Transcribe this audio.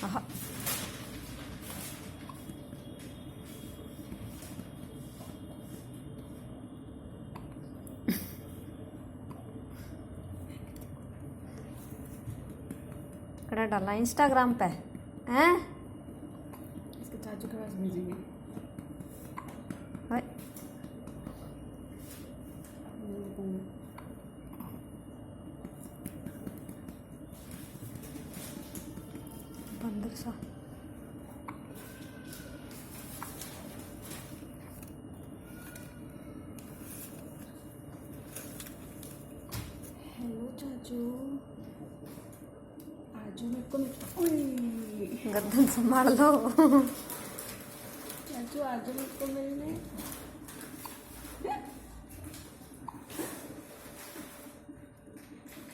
आहा कड़ा डाला इंस्टाग्राम पे हैं? इसके चाचू के पास भेजेंगे। हाय बंदर सा हेलो चाचू, आजू मेरे को ओए गर्दन संभाल लो। चाचू आजू मेरे को मिलने।